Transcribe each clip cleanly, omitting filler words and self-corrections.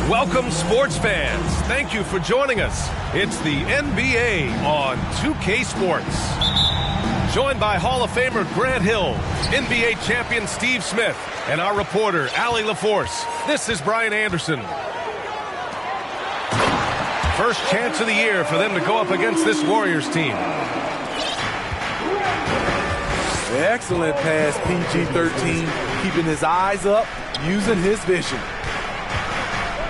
Welcome, sports fans. Thank you for joining us. It's the NBA on 2K Sports. Joined by Hall of Famer Grant Hill, NBA champion Steve Smith, and our reporter, Allie LaForce. This is Brian Anderson. First chance of the year for them to go up against this Warriors team. Excellent pass, PG-13, keeping his eyes up, using his vision.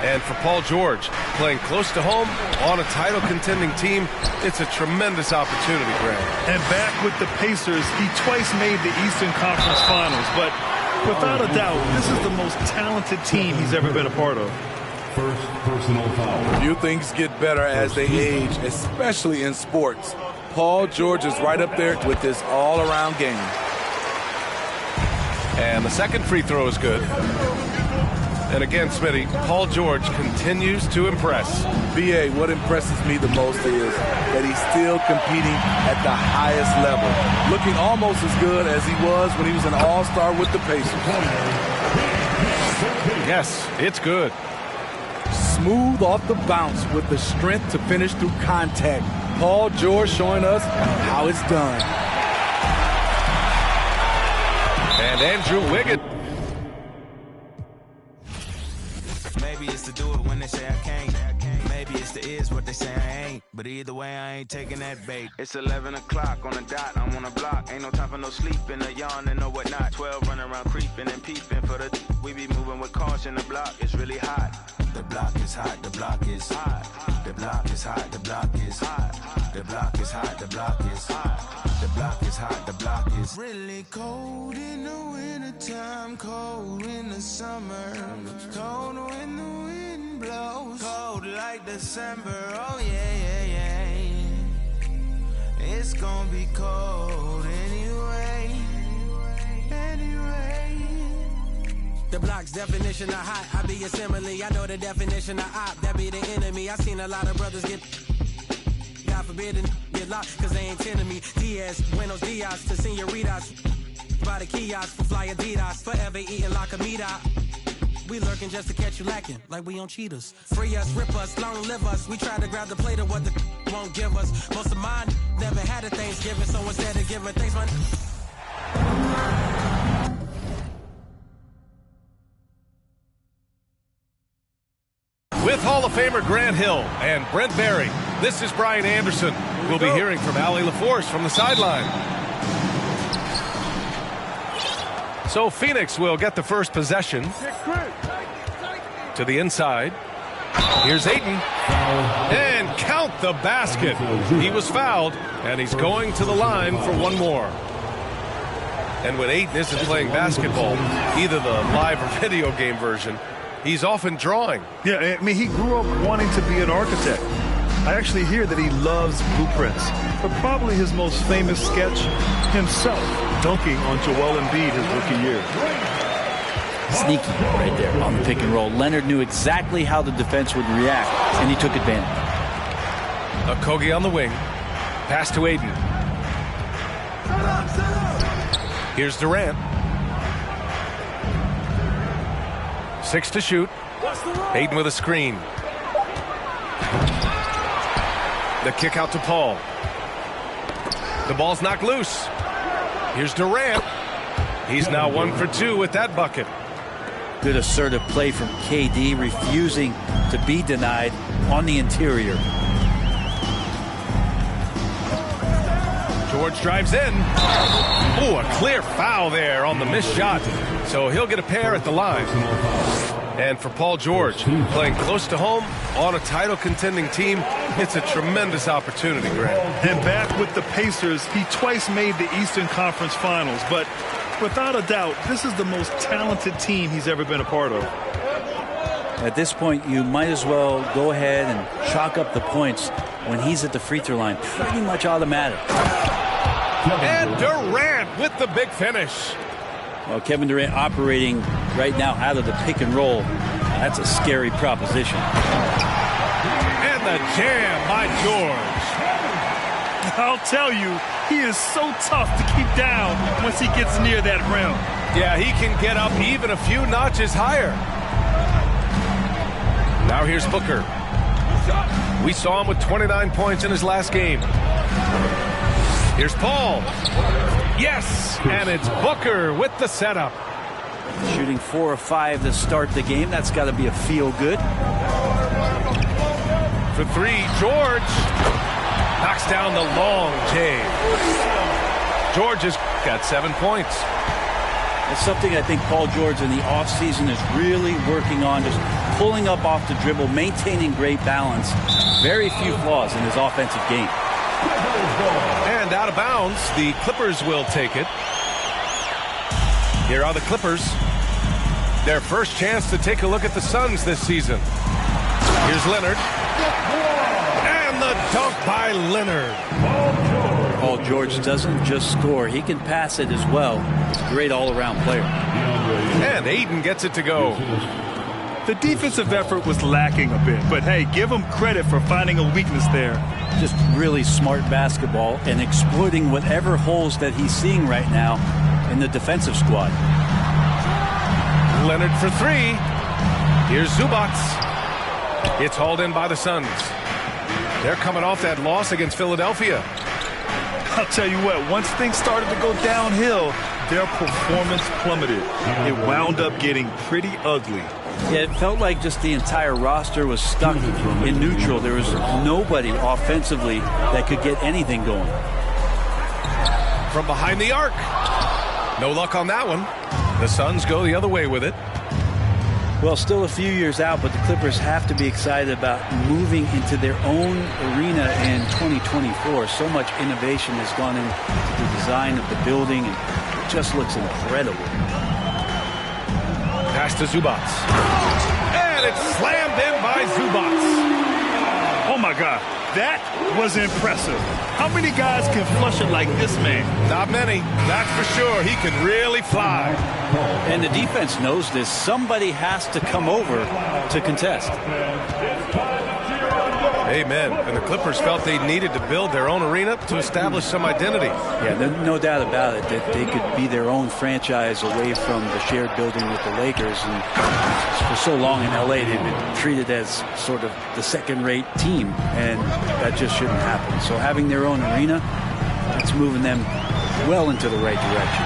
And for Paul George, playing close to home on a title-contending team, it's a tremendous opportunity, Grant. And back with the Pacers, he twice made the Eastern Conference Finals. But without a doubt, this is the most talented team he's ever been a part of. First personal foul. Few things get better as they age, especially in sports. Paul George is right up there with this all-around game. And the second free throw is good. And again, Smitty, Paul George continues to impress. B.A., what impresses me the most is that he's still competing at the highest level, looking almost as good as he was when he was an all-star with the Pacers. Yes, it's good. Smooth off the bounce with the strength to finish through contact. Paul George showing us how it's done. And Andrew Wiggins. Maybe it's to do it when they say I can't. Maybe it's the is what they say I ain't. But either way, I ain't taking that bait. It's 11 o'clock on the dot, I'm on a block. Ain't no time for no sleeping, no yawning, no whatnot. 12 running around creeping and peeping for the we be moving with caution. The block is really hot. The block is hot, the block is hot. The block is hot, the block is hot. The block is hot, the block is hot. The block is hot, the block is really cold in the wintertime, cold in the summer, cold when the wind blows, cold like December. Oh yeah, yeah, yeah. It's gonna be cold anyway. The block's definition of hot, I be a simile. I know the definition of op, that be the enemy. I seen a lot of brothers get, God forbid, and get locked, cause they ain't tending me. Diaz, Buenos Dias, to senoritas, by the kiosk, for fly Adidas, forever eating like a meat out. We lurking just to catch you lacking, like we on cheaters. Free us, rip us, long live us. We try to grab the plate of what the won't give us. Most of mine never had a Thanksgiving, so instead of giving thanks, man. With Hall of Famer Grant Hill and Brent Barry, this is Brian Anderson. We'll be hearing from Allie LaForce from the sideline. So Phoenix will get the first possession. To the inside. Here's Ayton. And count the basket. He was fouled, and he's going to the line for one more. And when Ayton isn't playing basketball, either the live or video game version, he's often drawing. Yeah, I mean, he grew up wanting to be an architect. I actually hear that he loves blueprints. But probably his most famous sketch, himself dunking on Joel Embiid his rookie year. Sneaky right there on the pick and roll. Leonard knew exactly how the defense would react, and he took advantage. Okogie on the wing. Pass to Ayton. Here's Durant. 6 to shoot. Ayton with a screen. The kick out to Paul. The ball's knocked loose. Here's Durant. He's now 1 for 2 with that bucket. Good assertive play from KD, refusing to be denied on the interior. George drives in. Oh, a clear foul there on the missed shot. So he'll get a pair at the line. And for Paul George, playing close to home on a title-contending team, it's a tremendous opportunity, Grant. And back with the Pacers, he twice made the Eastern Conference Finals. But without a doubt, this is the most talented team he's ever been a part of. At this point, you might as well go ahead and chalk up the points when he's at the free throw line. Pretty much automatic. And Durant with the big finish. Well, Kevin Durant operating right now out of the pick and roll. That's a scary proposition. And the jam by George. I'll tell you, he is so tough to keep down once he gets near that rim. Yeah, he can get up even a few notches higher. Now here's Booker. We saw him with 29 points in his last game. Here's Paul. Yes, and it's Booker with the setup. Shooting 4 of 5 to start the game. That's got to be a feel-good. For 3, George knocks down the long J. George has got 7 points. It's something I think Paul George in the offseason is really working on, just pulling up off the dribble, maintaining great balance. Very few flaws in his offensive game. And out of bounds, the Clippers will take it. Here are the Clippers. Their first chance to take a look at the Suns this season. Here's Leonard. And the dunk by Leonard. Paul George doesn't just score, he can pass it as well. He's a great all-around player. And Aiden gets it to go. The defensive effort was lacking a bit, but hey, give him credit for finding a weakness there. Just really smart basketball and exploiting whatever holes that he's seeing right now in the defensive squad. Leonard for 3. Here's Zubac. It's hauled in by the Suns. They're coming off that loss against Philadelphia. I'll tell you what, once things started to go downhill, their performance plummeted. It wound up getting pretty ugly. Yeah, it felt like just the entire roster was stuck in neutral. There was nobody offensively that could get anything going. From behind the arc. No luck on that one. The Suns go the other way with it. Well, still a few years out, but the Clippers have to be excited about moving into their own arena in 2024. So much innovation has gone into the design of the building, and it just looks incredible. Pass to Zubac. And it's slammed in by Zubac. Oh, my God. That was impressive. How many guys can flush it like this man? Not many. That's for sure. He can really fly. And the defense knows this. Somebody has to come over to contest. Amen. And the Clippers felt they needed to build their own arena to establish some identity. Yeah, there's no doubt about it that they could be their own franchise away from the shared building with the Lakers. And for so long in L.A., they've been treated as sort of the second-rate team, and that just shouldn't happen. So having their own arena, that's moving them well into the right direction.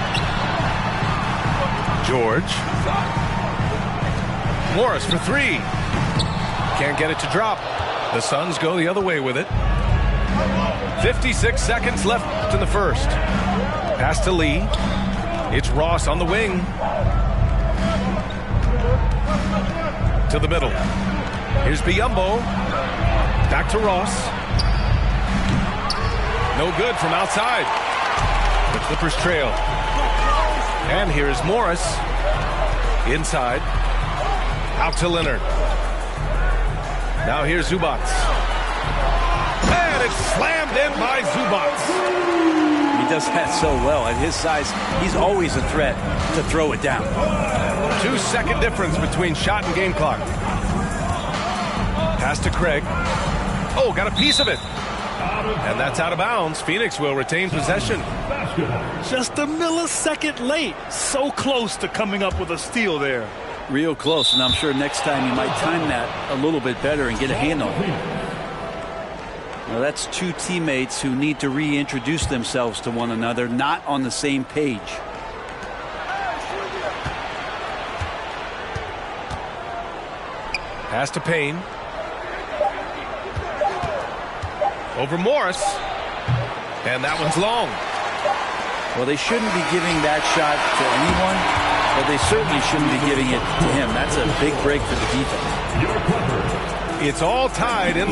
George. Morris for 3. Can't get it to drop. The Suns go the other way with it. 56 seconds left in the first. Pass to Lee. It's Ross on the wing. To the middle. Here's Biyombo. Back to Ross. No good from outside. The Clippers trail. And here's Morris. Inside. Out to Leonard. Now here's Zubac. And it's slammed in by Zubac. He does that so well. At his size, he's always a threat to throw it down. 2-second difference between shot and game clock. Pass to Craig. Oh, got a piece of it. And that's out of bounds. Phoenix will retain possession. Just a millisecond late. So close to coming up with a steal there. Real close, and I'm sure next time you might time that a little bit better and get a hand on it. Now that's two teammates who need to reintroduce themselves to one another, not on the same page. Pass to Payne. Over Morris. And that one's long. Well, they shouldn't be giving that shot to anyone, but they certainly shouldn't be giving it to him. That's a big break for the defense. It's all tied in.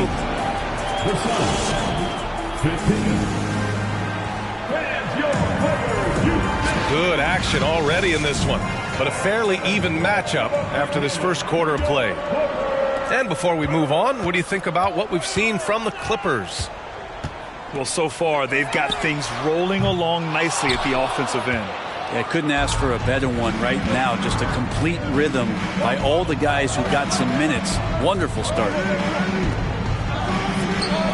Good action already in this one, but a fairly even matchup after this first quarter of play. And before we move on, what do you think about what we've seen from the Clippers? Well, so far, they've got things rolling along nicely at the offensive end. Yeah, couldn't ask for a better one right now. Just a complete rhythm by all the guys who got some minutes. Wonderful start.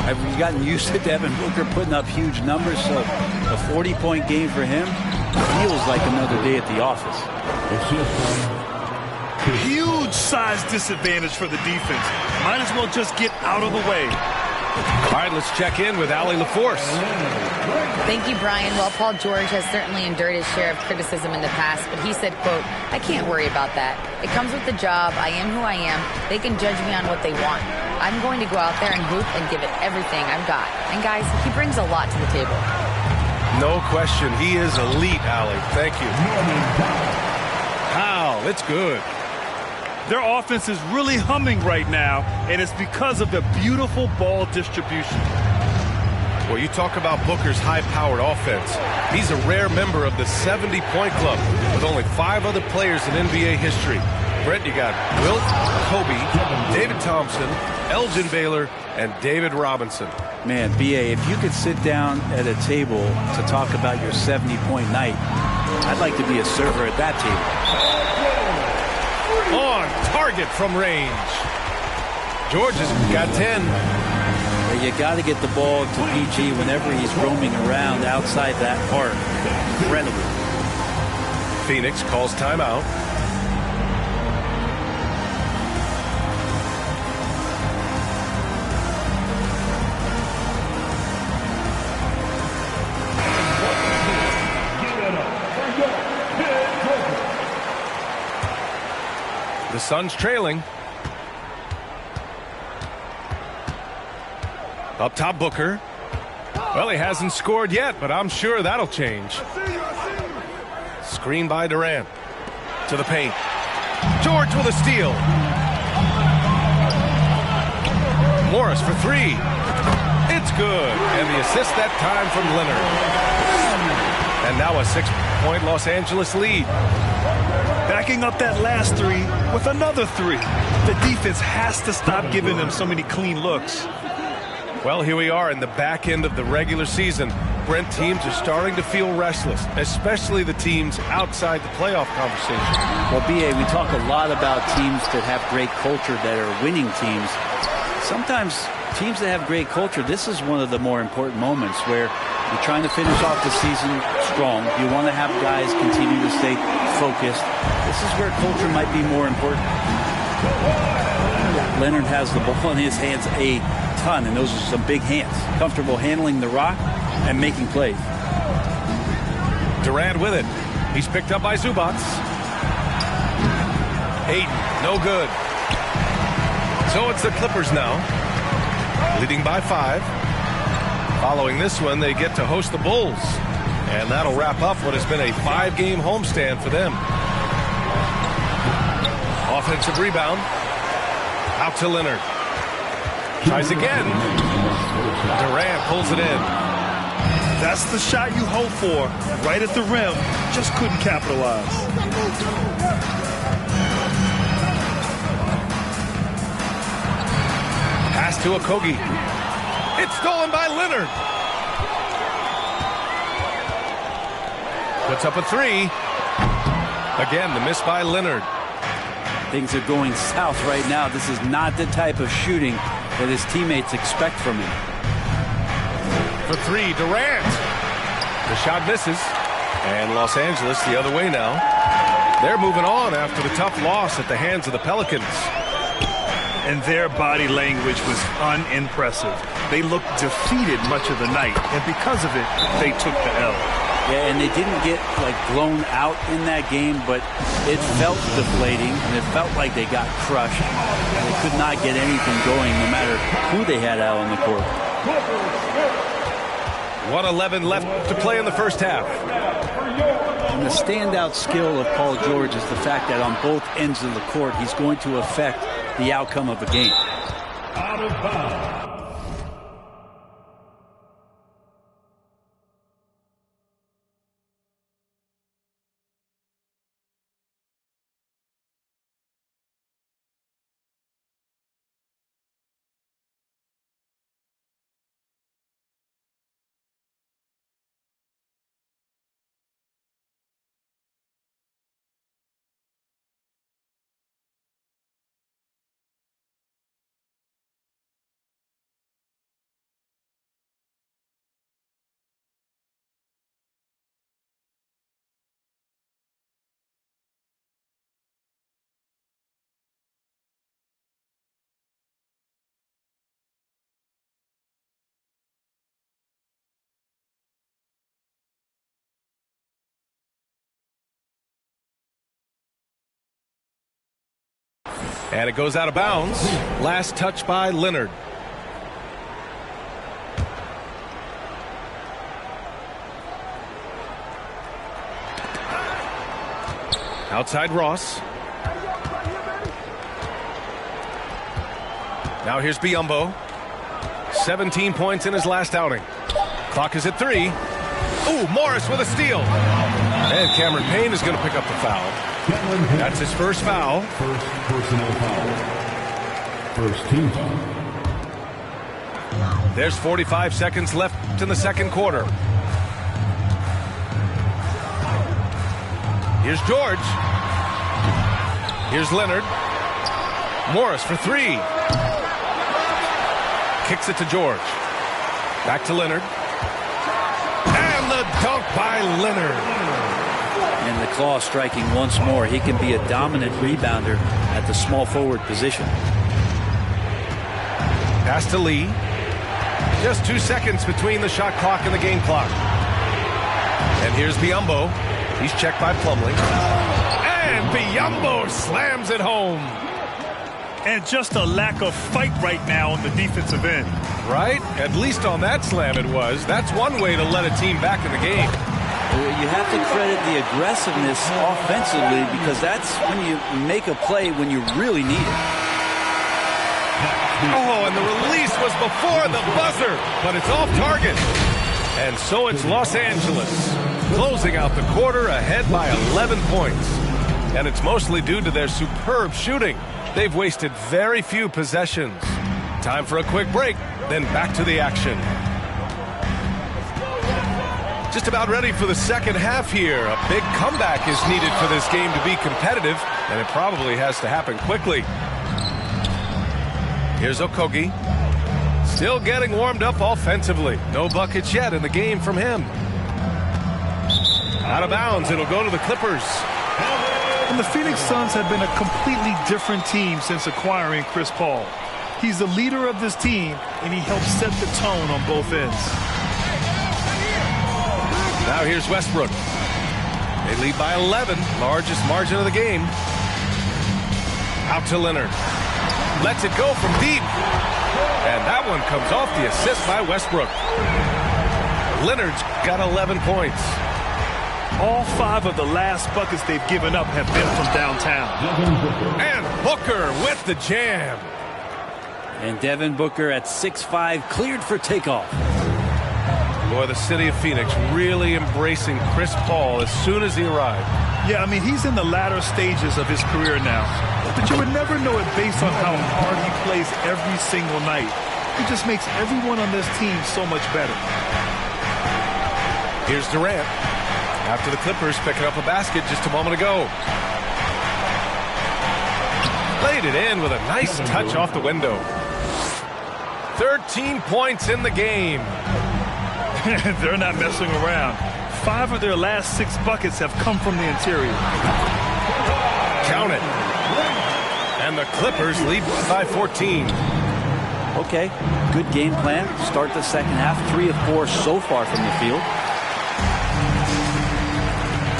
Have we gotten used to Devin Booker putting up huge numbers? So a 40-point game for him feels like another day at the office. Huge size disadvantage for the defense. Might as well just get out of the way. All right, let's check in with Allie LaForce. Thank you, Brian. Well, Paul George has certainly endured his share of criticism in the past, but he said, quote, "I can't worry about that. It comes with the job. I am who I am. They can judge me on what they want. I'm going to go out there and hoop and give it everything I've got." And guys, he brings a lot to the table. No question. He is elite, Allie. Thank you. Wow, it's good. Their offense is really humming right now, and it's because of the beautiful ball distribution. Well, you talk about Booker's high-powered offense. He's a rare member of the 70-point club with only 5 other players in NBA history. Brent, you got Wilt, Kobe, David Thompson, Elgin Baylor, and David Robinson. Man, B.A., if you could sit down at a table to talk about your 70-point night, I'd like to be a server at that table. On target from range. George has got 10. Well, you got to get the ball to PG whenever he's roaming around outside that arc. Incredible. Phoenix calls timeout. The Suns trailing. Up top, Booker. Well, he hasn't scored yet, but I'm sure that'll change. Screen by Durant. To the paint. George with a steal. Morris for 3. It's good. And the assist that time from Leonard. And now a 6-point Los Angeles lead. Backing up that last 3 with another 3. The defense has to stop giving them so many clean looks. Well, here we are in the back end of the regular season. Brent, teams are starting to feel restless, especially the teams outside the playoff conversation. Well, B.A., we talk a lot about teams that have great culture, that are winning teams. Sometimes teams that have great culture, this is one of the more important moments where you're trying to finish off the season strong. You want to have guys continue to stay focused. This is where culture might be more important. Leonard has the ball in his hands a ton, and those are some big hands. Comfortable handling the rock and making plays. Durant with it. He's picked up by Zubac. Ayton, no good. So it's the Clippers now, leading by 5. Following this one, they get to host the Bulls. And that'll wrap up what has been a 5-game homestand for them. Offensive rebound. Out to Leonard. Tries again. Durant pulls it in. That's the shot you hope for. Right at the rim. Just couldn't capitalize. Pass to Okogie. It's stolen by Leonard. Puts up a 3. Again, the miss by Leonard. Things are going south right now. This is not the type of shooting that his teammates expect from him. For 3, Durant. The shot misses. And Los Angeles the other way now. They're moving on after the tough loss at the hands of the Pelicans. And their body language was unimpressive. They looked defeated much of the night, and because of it, they took the L. Yeah, and they didn't get, blown out in that game, but it felt deflating, and it felt like they got crushed. They could not get anything going, no matter who they had out on the court. 1:11 left to play in the first half. And the standout skill of Paul George is the fact that on both ends of the court, he's going to affect the outcome of the game. Out of bounds. And it goes out of bounds. Last touch by Leonard. Outside Ross. Now here's Biyombo. 17 points in his last outing. Clock is at 3. Ooh, Morris with a steal. And Cameron Payne is going to pick up the foul. That's his first foul. First personal foul. First team foul. There's 45 seconds left in the second quarter. Here's George. Here's Leonard. Morris for 3. Kicks it to George. Back to Leonard. And the dunk by Leonard. And the claw striking once more. He can be a dominant rebounder at the small forward position. Pass to Lee. Just 2 seconds between the shot clock and the game clock. And here's Biyombo. He's checked by Plumlee. And Biyombo slams it home. And just a lack of fight right now on the defensive end. Right? At least on that slam it was. That's one way to let a team back in the game. You have to credit the aggressiveness offensively, because that's when you make a play when you really need it. Oh, and the release was before the buzzer, but it's off target. And so it's Los Angeles, closing out the quarter ahead by 11 points. And it's mostly due to their superb shooting. They've wasted very few possessions. Time for a quick break, then back to the action. Just about ready for the second half here. A big comeback is needed for this game to be competitive, and it probably has to happen quickly. Here's Okogie. Still getting warmed up offensively. No buckets yet in the game from him. Out of bounds, it'll go to the Clippers. And the Phoenix Suns have been a completely different team since acquiring Chris Paul. He's the leader of this team, and he helps set the tone on both ends. Now here's Westbrook. They lead by 11, largest margin of the game. Out to Leonard. Lets it go from deep. And that one comes off the assist by Westbrook. Leonard's got 11 points. All 5 of the last buckets they've given up have been from downtown. And Booker with the jam. And Devin Booker at 6'5", cleared for takeoff. Boy, the city of Phoenix really embracing Chris Paul as soon as he arrived. Yeah, I mean, he's in the latter stages of his career now. But you would never know it based on how hard he plays every single night. He just makes everyone on this team so much better. Here's Durant. After the Clippers picking up a basket just a moment ago. Laid it in with a nice touch off the window. 13 points in the game. They're not messing around. 5 of their last 6 buckets have come from the interior. Count it. And the Clippers lead by 14. Okay, good game plan. Start the second half. 3 of 4 so far from the field.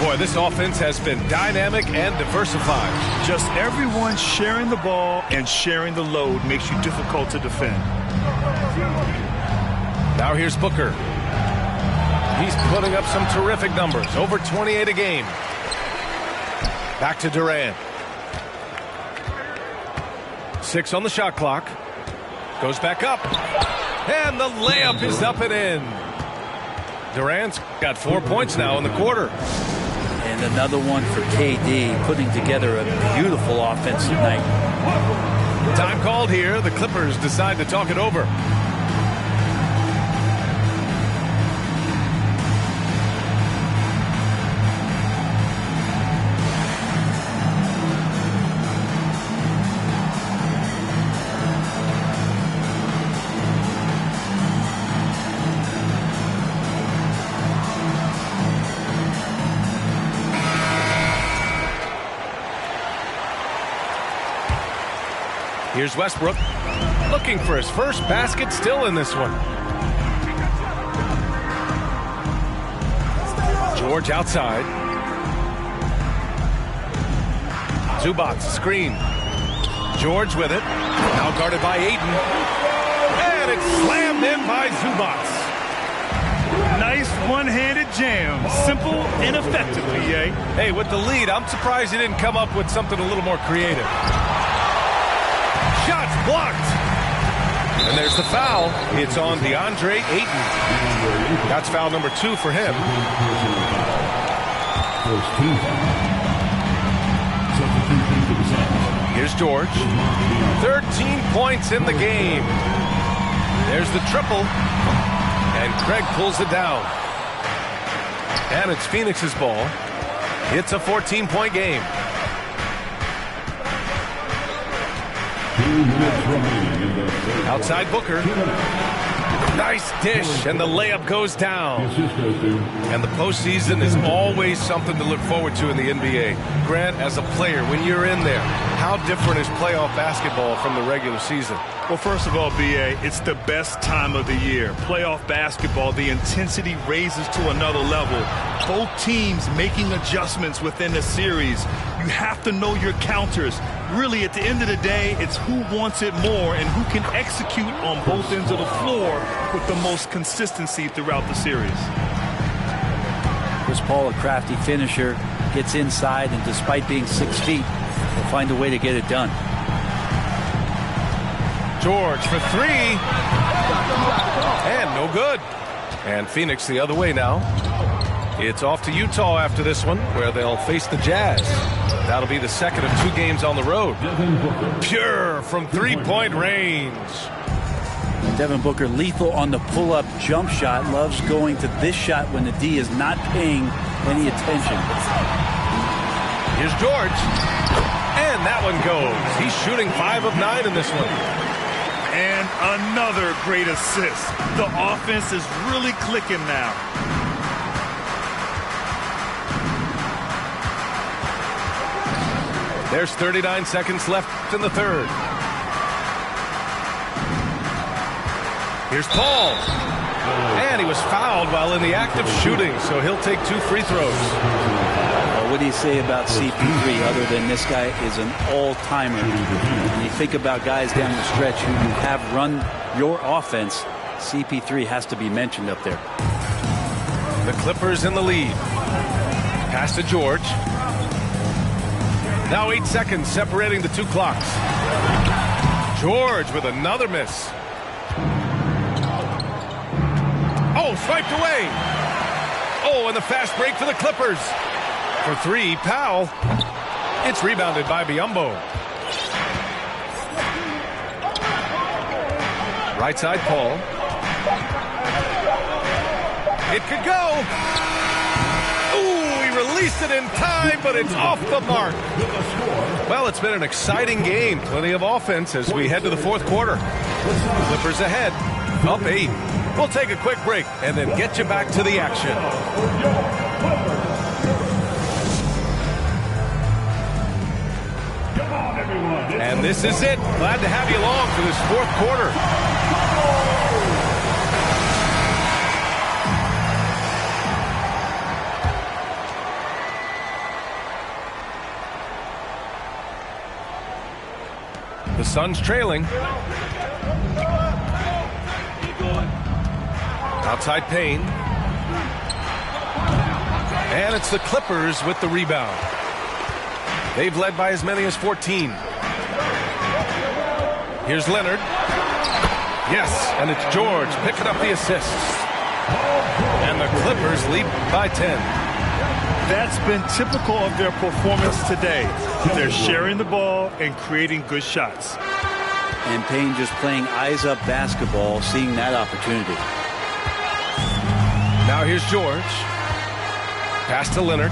Boy, this offense has been dynamic and diversified. Just everyone sharing the ball and sharing the load makes you difficult to defend. Now here's Booker. He's putting up some terrific numbers. Over 28 a game. Back to Durant. 6 on the shot clock. Goes back up. And the layup is up and in. Durant's got 4 points now in the quarter. And another one for KD, putting together a beautiful offensive night. Time called here. The Clippers decide to talk it over. Here's Westbrook, looking for his first basket, still in this one. George outside. Zubac, screen. George with it. Now guarded by Ayton. And it's slammed in by Zubac. Nice one-handed jam. Simple and effective, B.A. Hey, with the lead, I'm surprised he didn't come up with something a little more creative. Shots blocked. And there's the foul. It's on DeAndre Ayton. That's foul number 2 for him. Here's George. 13 points in the game. There's the triple. And Craig pulls it down. And it's Phoenix's ball. It's a 14-point game. Outside Booker. Nice dish, and the layup goes down. And the postseason is always something to look forward to in the NBA. Grant, as a player, when you're in there, how different is playoff basketball from the regular season? Well, first of all, B.A., it's the best time of the year. Playoff basketball, the intensity raises to another level. Both teams making adjustments within the series. You have to know your counters. Really, at the end of the day, it's who wants it more and who can execute on both ends of the floor with the most consistency throughout the series. Chris Paul, a crafty finisher, gets inside, and despite being 6 feet, will find a way to get it done. George for 3. And no good. And Phoenix the other way now. It's off to Utah after this one, where they'll face the Jazz. That'll be the second of 2 games on the road. Pure from 3-point range. Devin Booker lethal on the pull-up jump shot. Loves going to this shot when the D is not paying any attention. Here's George. And that one goes. He's shooting 5 of 9 in this one. And another great assist. The offense is really clicking now. There's 39 seconds left in the third. Here's Paul. And he was fouled while in the act of shooting, so he'll take 2 free throws. Well, what do you say about CP3 other than this guy is an all-timer? When you think about guys down the stretch who you have run your offense, CP3 has to be mentioned up there. The Clippers in the lead. Pass to George. Now 8 seconds separating the 2 clocks. George with another miss. Oh, swiped away. Oh, and the fast break for the Clippers. For 3, Powell. It's rebounded by Biyombo. Right side, Paul. It could go. Ooh, he released it in time, but it's off the mark. Well, it's been an exciting game. Plenty of offense as we head to the 4th quarter. Clippers ahead, up 8. We'll take a quick break and then get you back to the action. And this is it. Glad to have you along for this 4th quarter. The Suns trailing. Outside Payne. And it's the Clippers with the rebound. They've led by as many as 14. Here's Leonard. Yes, and it's George picking up the assists. And the Clippers lead by 10. That's been typical of their performance today. They're sharing the ball and creating good shots. And Payne just playing eyes-up basketball, seeing that opportunity. Now here's George. Pass to Leonard.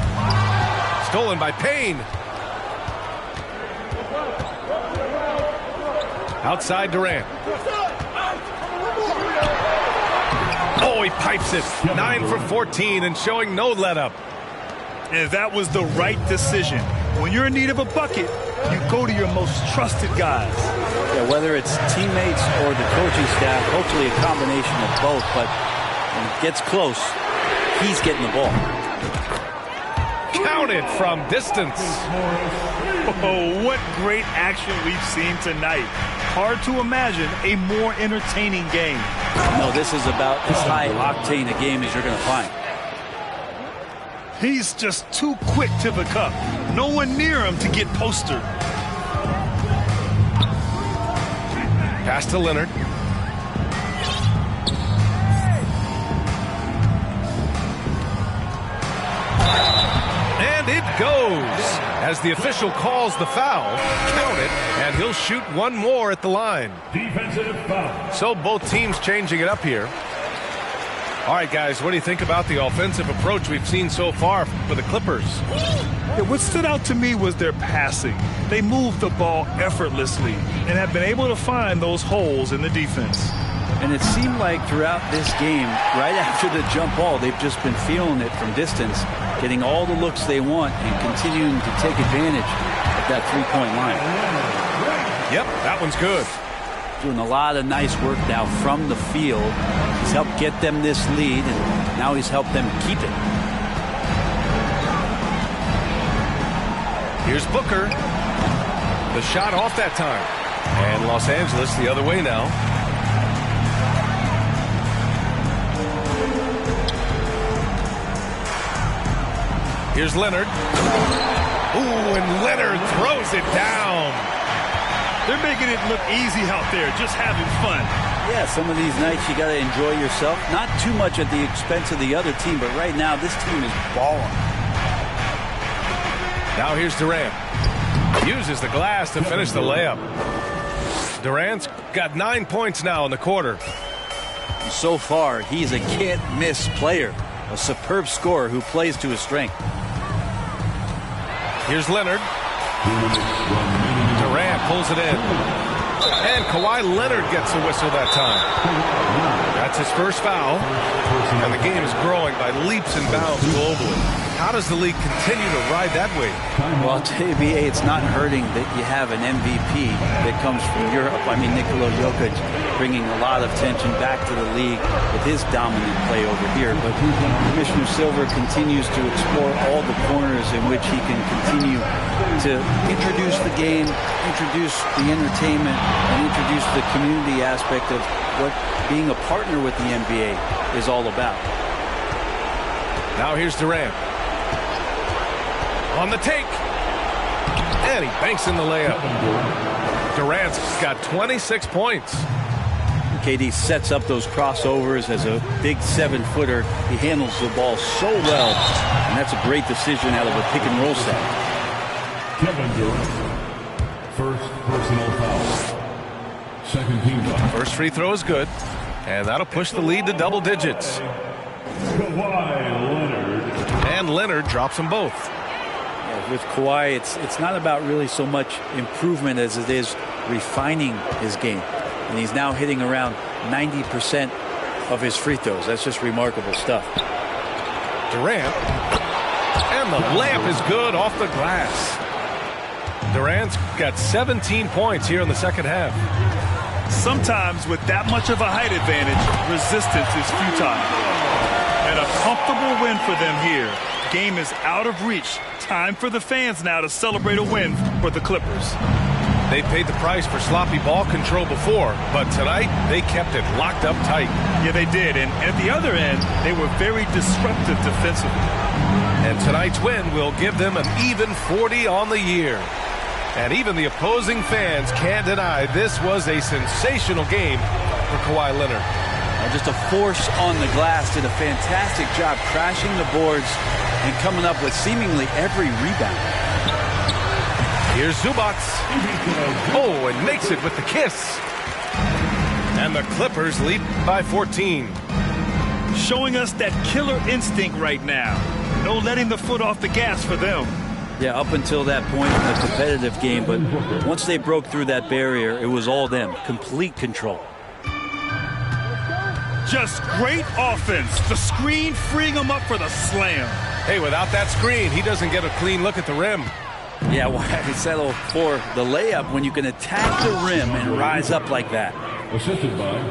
Stolen by Payne. Outside Durant. Oh, he pipes it. 9 for 14 and showing no let-up. And that was the right decision. When you're in need of a bucket, you go to your most trusted guys. Yeah, whether it's teammates or the coaching staff, hopefully a combination of both, but when it gets close, he's getting the ball. Counted from distance. Oh, what great action we've seen tonight. Hard to imagine a more entertaining game. No, this is about as high octane a game as you're going to find. He's just too quick to the cup. No one near him to get postered. Pass to Leonard. And it goes as the official calls the foul. Count it, and he'll shoot one more at the line. Defensive foul. So both teams changing it up here. All right, guys, what do you think about the offensive approach we've seen so far for the Clippers? Yeah, what stood out to me was their passing. They moved the ball effortlessly and have been able to find those holes in the defense. And it seemed like throughout this game, right after the jump ball, they've just been feeling it from distance, getting all the looks they want and continuing to take advantage of that three-point line. Yep, that one's good. Doing a lot of nice work now from the field. He's helped get them this lead, and now he's helped them keep it. Here's Booker. The shot off that time. And Los Angeles the other way now. Here's Leonard. Ooh, and Leonard throws it down. They're making it look easy out there, just having fun. Yeah, some of these nights you got to enjoy yourself. Not too much at the expense of the other team, but right now this team is balling. Now here's Durant. Uses the glass to finish the layup. Durant's got 9 points now in the quarter. So far, he's a can't-miss player. A superb scorer who plays to his strength. Here's Leonard. Durant pulls it in. And Kawhi Leonard gets a whistle that time. That's his first foul. And the game is growing by leaps and bounds globally. How does the league continue to ride that wave? Well, I'll tell you, BA, it's not hurting that you have an MVP that comes from Europe. I mean, Nikola Jokic bringing a lot of attention back to the league with his dominant play over here. But Commissioner Silver continues to explore all the corners in which he can continue to introduce the game, introduce the entertainment, and introduce the community aspect of what being a partner with the NBA is all about. Now here's Durant. On the take. And he banks in the layup. Durant's got 26 points. KD sets up those crossovers as a big 7-footer. He handles the ball so well, and that's a great decision out of a pick-and-roll set. Kevin Durant. First personal foul. Second team foul. First free throw is good, and that'll push the lead to double digits. Kawhi Leonard. And Leonard drops them both. Yeah, with Kawhi, it's not about really so much improvement as it is refining his game. And he's now hitting around 90% of his free throws. That's just remarkable stuff. Durant. And the layup is good off the glass. Durant's got 17 points here in the second half. Sometimes with that much of a height advantage, resistance is futile. And a comfortable win for them here. Game is out of reach. Time for the fans now to celebrate a win for the Clippers. They paid the price for sloppy ball control before, but tonight they kept it locked up tight. Yeah, they did. And at the other end, they were very disruptive defensively. And tonight's win will give them an even 40 on the year. And even the opposing fans can't deny this was a sensational game for Kawhi Leonard. Just a force on the glass, did a fantastic job crashing the boards and coming up with seemingly every rebound. Here's Zubac. Oh, and makes it with the kiss. And the Clippers lead by 14. Showing us that killer instinct right now. No letting the foot off the gas for them. Yeah, up until that point in the competitive game, but once they broke through that barrier, it was all them. Complete control. Just great offense. The screen freeing him up for the slam. Hey, without that screen, he doesn't get a clean look at the rim. Yeah, why settle for the layup when you can attack the rim and rise up like that? Assisted by.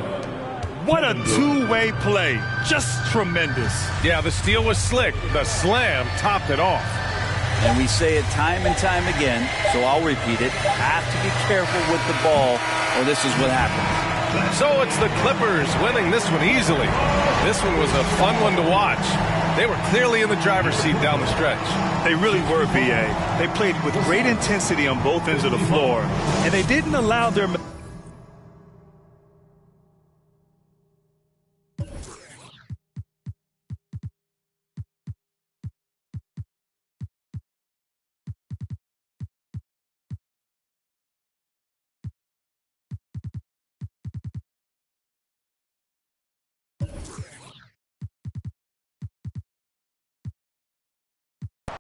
What a two-way play. Just tremendous. Yeah, the steal was slick. The slam topped it off. And we say it time and time again, so I'll repeat it. Have to be careful with the ball, or this is what happens. So it's the Clippers winning this one easily. This one was a fun one to watch. They were clearly in the driver's seat down the stretch. They really were, B.A. They played with great intensity on both ends of the floor, and they didn't allow their...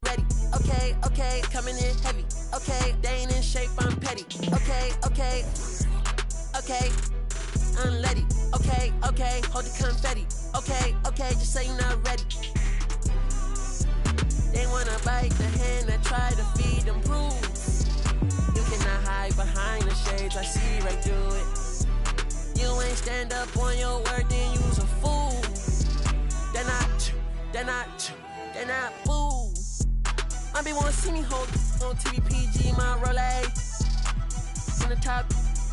Ready, okay, coming in heavy. Okay, they ain't in shape, I'm petty. Okay, unready. Okay, hold the confetti. Okay, just say you're not ready. They wanna bite the hand that try to feed them rules. You cannot hide behind the shades, I see right through it. You ain't stand up on your word, then you's a fool. They're not fool. I be wanna see me hold on TVPG, my Rolex. In the top,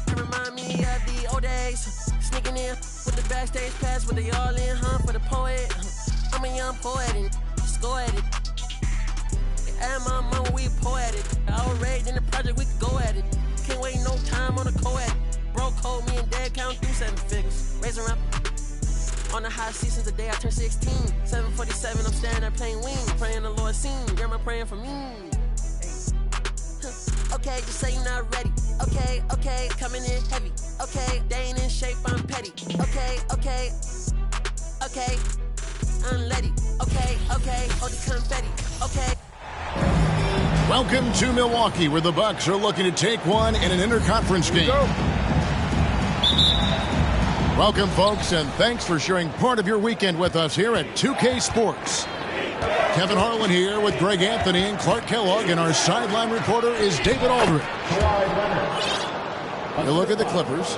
it remind me of the old days. Sneaking in with the backstage pass, with the all in, for the poet. I'm a young poet and just go at it. And my mama, we poetic. I was raised in the project, we could go at it. Can't wait no time on the co-ed. Bro code me and dad count through 7 figures. Raise around. On the high seasons, the day I turned 16. 747, I'm standing there playing wing. Praying the Lord seen. Grandma praying for me. Okay, just say you're not ready. Okay, coming in heavy. Okay, they ain't in shape, I'm petty. Okay, unready. Okay, hold the confetti. Okay. Welcome to Milwaukee, where the Bucks are looking to take one in an interconference game. Welcome, folks, and thanks for sharing part of your weekend with us here at 2K Sports. Kevin Harlan here with Greg Anthony and Clark Kellogg, and our sideline reporter is David Aldridge. You look at the Clippers.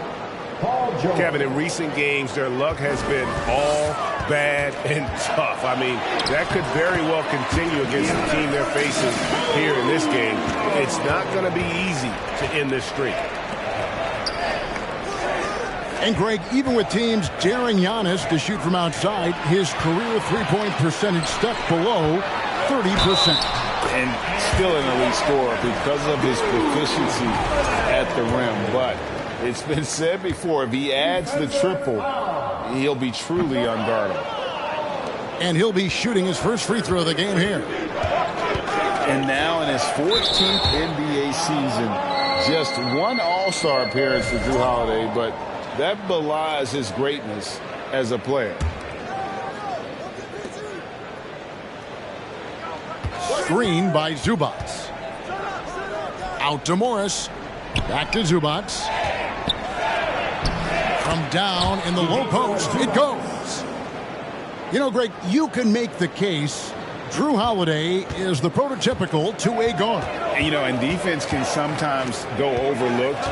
Kevin, in recent games, their luck has been all bad and tough. I mean, that could very well continue against the team they're facing here in this game. It's not going to be easy to end this streak. And, Greg, even with teams daring Giannis to shoot from outside, his career three-point percentage stepped below 30%. And still an elite scorer because of his proficiency at the rim. But it's been said before, if he adds the triple, he'll be truly unguardable. And he'll be shooting his first free throw of the game here. And now in his 14th NBA season, just one All-Star appearance for Jrue Holiday, but that belies his greatness as a player. Screen by Zubats. Out to Morris. Back to Zubats. From down in the low post, it goes. You know, Greg, you can make the case Jrue Holiday is the prototypical two-way guard. You know, and defense can sometimes go overlooked,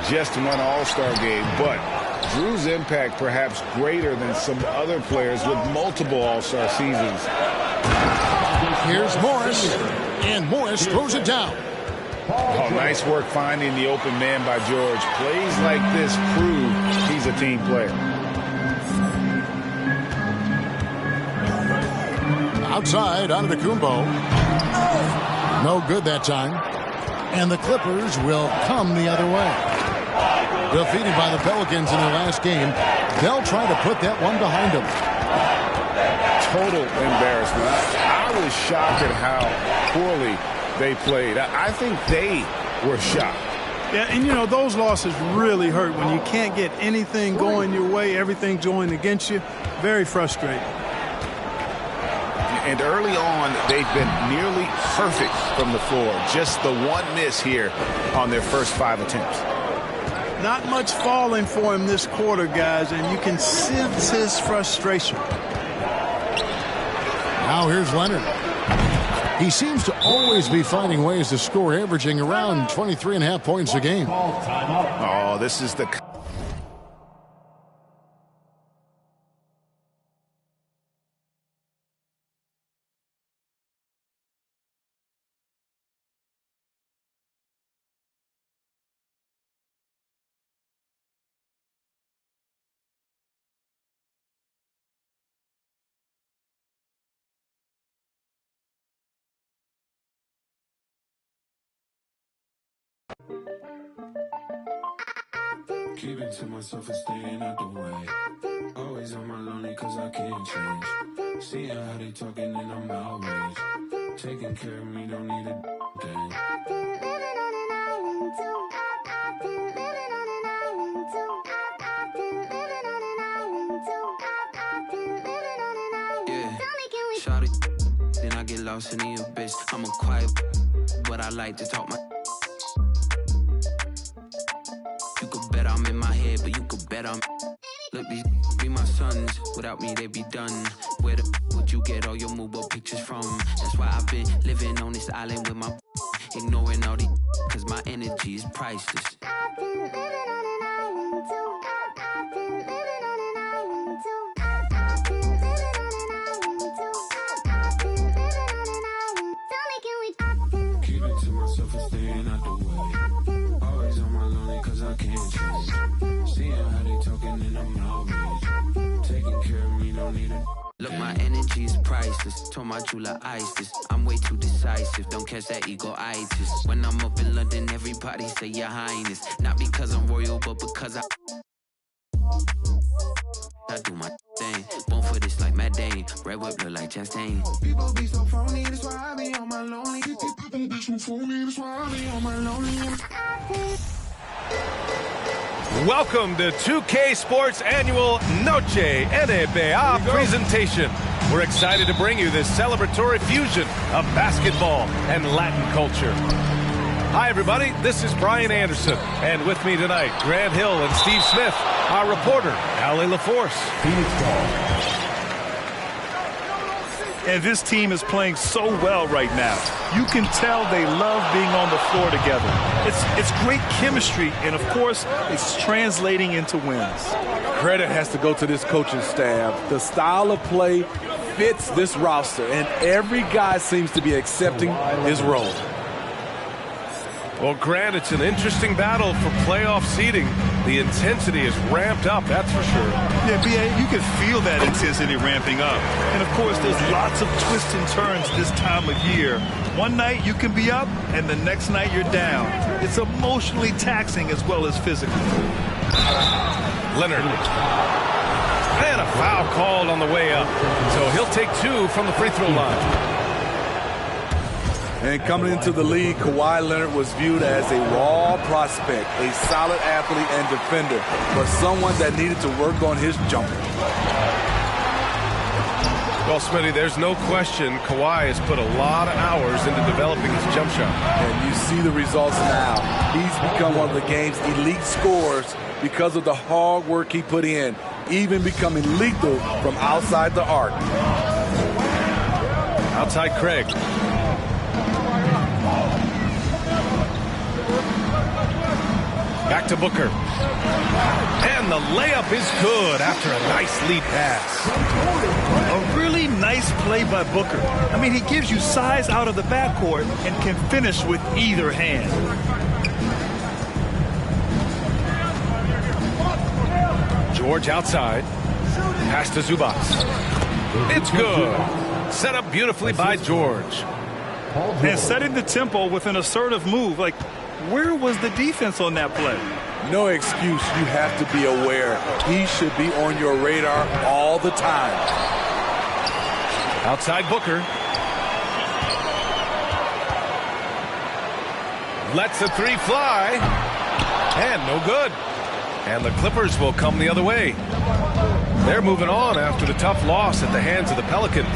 just one All-Star game, but Jrue's impact perhaps greater than some other players with multiple All-Star seasons. Here's Morris, and Morris throws it down. Oh, nice work finding the open man by George. Plays like this prove he's a team player. Outside, Antetokounmpo. No good that time. And the Clippers will come the other way. Defeated by the Pelicans in their last game, they'll try to put that one behind them. Total embarrassment. I was shocked at how poorly they played. I think they were shocked. Yeah, and you know, those losses really hurt when you can't get anything going your way, everything's going against you. Very frustrating. And early on, they've been nearly perfect from the floor. Just the one miss here on their first 5 attempts. Not much falling for him this quarter, guys, and you can sense his frustration. Now here's Leonard. He seems to always be finding ways to score, averaging around 23.5 points a game. Oh, this is the Keeping to myself and staying out the way. Always on my lonely cause I can't change. Seeing how they talking and I'm outraged. Taking care of me, don't need a thing. I've been living on an island too. I've been living on an island too. I've been living on an island too. I've been living on an island. Yeah. Tell me, can we Shout it, then I get lost in the abyss. I'm a quiet, but I like to talk my. You could bet I'm in my head, but you could bet I'm. Look, these be my sons. Without me, they be done. Where the would you get all your mobile pictures from? That's why I've been living on this island with my. Ignoring all the. Cause my energy is priceless. I've been living on an island too. I've been living on an island too. I've been living on an island too. I've been living on an island. Tell me, can we? I've been Keep it to myself and staying out the way. Always on my lonely cause I can't change. Seeing how they talking and I'm outraged. Taking care of me, don't need a. Look, my energy is priceless. Told my jeweler ice this. I'm way too decisive. Don't catch that ego-itis. When I'm up in London, everybody say your highness. Not because I'm royal, but because I do my thing. Born for this like Matt Dane. Red whip look like Chastain. People be so phony, that's why I be on my lonely. People be so phony, that's why I be on my lonely. Welcome to 2K Sports Annual Noche NBA presentation. We're excited to bring you this celebratory fusion of basketball and Latin culture. Hi, everybody. This is Brian Anderson. And with me tonight, Grant Hill and Steve Smith, our reporter, Allie LaForce. Phoenix ball. And this team is playing so well right now. You can tell they love being on the floor together. It's great chemistry, and of course, it's translating into wins. Credit has to go to this coaching staff. The style of play fits this roster, and every guy seems to be accepting his role. Well, Grant, it's an interesting battle for playoff seeding. The intensity is ramped up, that's for sure. Yeah, B.A., you can feel that intensity ramping up. And, of course, there's lots of twists and turns this time of year. One night you can be up, and the next night you're down. It's emotionally taxing as well as physical. Leonard. And a foul called on the way up. So he'll take two from the free throw line. And coming into the league, Kawhi Leonard was viewed as a raw prospect, a solid athlete and defender, but someone that needed to work on his jumper. Well, Smitty, there's no question Kawhi has put a lot of hours into developing his jump shot. And you see the results now. He's become one of the game's elite scorers because of the hard work he put in, even becoming lethal from outside the arc. Outside Craig. Back to Booker. And the layup is good after a nice lead pass. A really nice play by Booker. I mean, he gives you size out of the backcourt and can finish with either hand. George outside. Pass to Zubac. It's good. Set up beautifully by George. And setting the tempo with an assertive move. Like, where was the defense on that play? No excuse. You have to be aware. He should be on your radar all the time. Outside Booker. Lets the three fly. And no good. And the Clippers will come the other way. They're moving on after the tough loss at the hands of the Pelicans.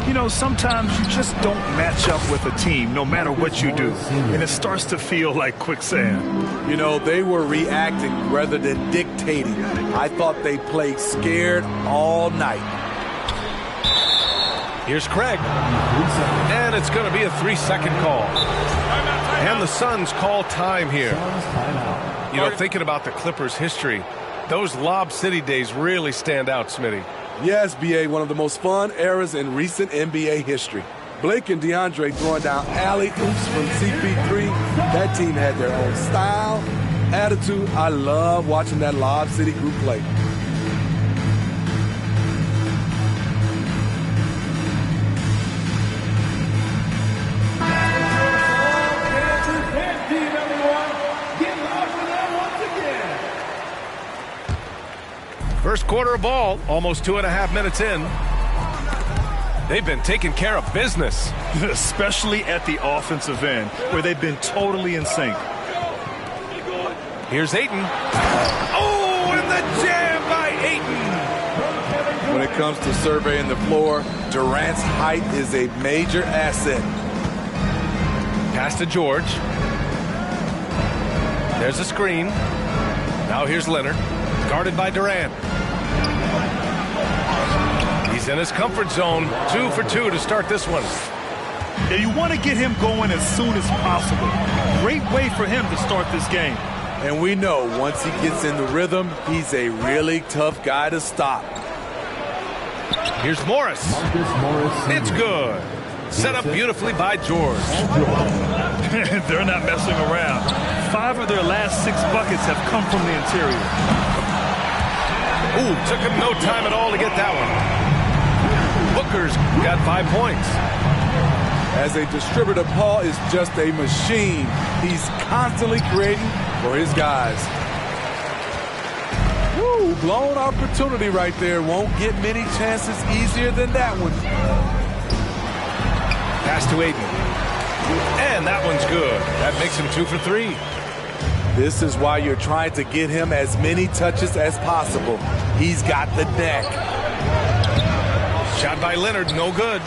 You know, sometimes you just don't match up with a team, no matter what you do. And it starts to feel like quicksand. You know, they were reacting rather than dictating. I thought they played scared all night. Here's Craig. And it's going to be a 3-second call. And the Suns call time here. You know, thinking about the Clippers' history, those Lob City days really stand out, Smitty. Yes, B.A., one of the most fun eras in recent NBA history. Blake and DeAndre throwing down alley-oops from CP3. That team had their own style, attitude. I love watching that Lob City group play. First quarter of ball, almost 2.5 minutes in. They've been taking care of business. Especially at the offensive end, where they've been totally in sync. Here's Ayton. Oh, and the jam by Ayton. When it comes to surveying the floor, Durant's height is a major asset. Pass to George. There's a screen. Now here's Leonard, guarded by Durant. He's in his comfort zone. 2 for 2 to start this one. Yeah, you want to get him going as soon as possible. Great way for him to start this game. And we know once he gets in the rhythm, he's a really tough guy to stop. Here's Morris. It's good. Set up beautifully by George. They're not messing around. 5 of their last 6 buckets have come from the interior. Ooh, took him no time at all to get that one. Booker's got 5 points. As a distributor, Paul is just a machine. He's constantly creating for his guys. Woo, blown opportunity right there. Won't get many chances easier than that one. Pass to Ayton. And that one's good. That makes him 2 for 3. This is why you're trying to get him as many touches as possible. He's got the neck. Shot by Leonard, no good.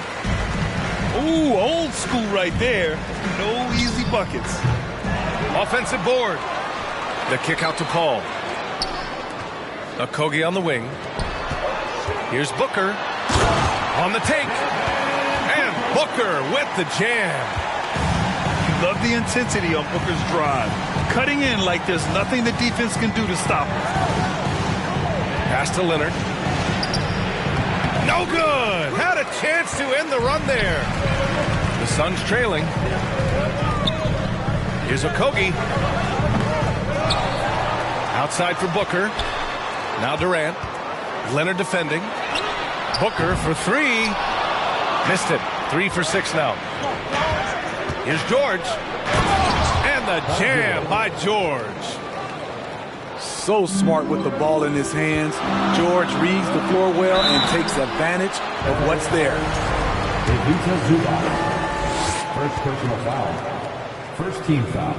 Ooh, old school right there. No easy buckets. Offensive board. The kick out to Paul. Okogie on the wing. Here's Booker on the take. And Booker with the jam. Love the intensity on Booker's drive. Cutting in like there's nothing the defense can do to stop him. Pass to Leonard. No good. Had a chance to end the run there. The Suns trailing. Here's Okogie. Outside for Booker. Now Durant. Leonard defending. Booker for 3. Missed it. 3 for 6 now. Here's George. And the jam by George. So smart with the ball in his hands. George reads the floor well and takes advantage of what's there. First personal foul. First team foul.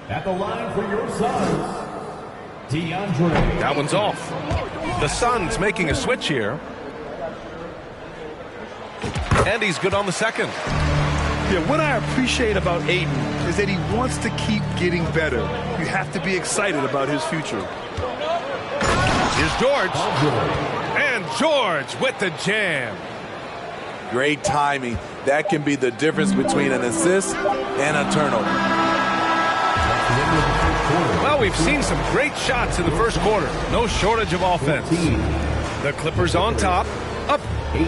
At the line for your Suns, DeAndre. That one's off. The Suns making a switch here. And he's good on the second. Yeah, what I appreciate about Ayton is that he wants to keep getting better. You have to be excited about his future. Here's George. And George with the jam. Great timing. That can be the difference between an assist and a turnover. Well, we've seen some great shots in the first quarter. No shortage of offense. The Clippers on top. Up 18.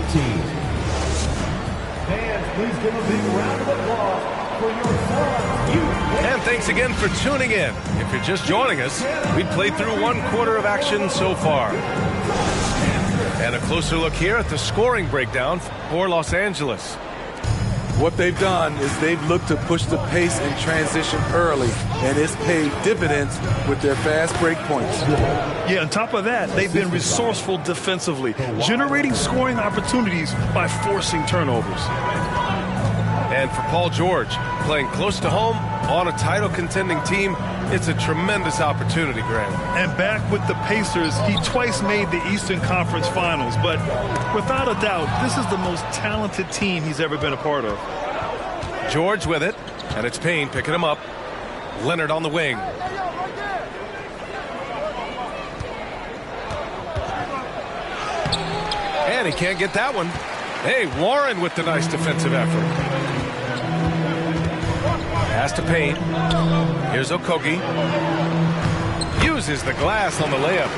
Fans, please give a big round of applause for your Suns. And thanks again for tuning in. If you're just joining us, we played through 1 quarter of action so far. And a closer look here at the scoring breakdown for Los Angeles. What they've done is they've looked to push the pace in transition early, and it's paid dividends with their fast break points. Yeah, on top of that, they've been resourceful defensively, generating scoring opportunities by forcing turnovers. And for Paul George, playing close to home on a title contending team, it's a tremendous opportunity, Graham. And back with the Pacers, he twice made the Eastern Conference Finals, but without a doubt, this is the most talented team he's ever been a part of. George with it, and it's Payne picking him up. Leonard on the wing. And he can't get that one. Hey, Warren with the nice defensive effort. Pass to Payne. Here's Okogie. Uses the glass on the layup.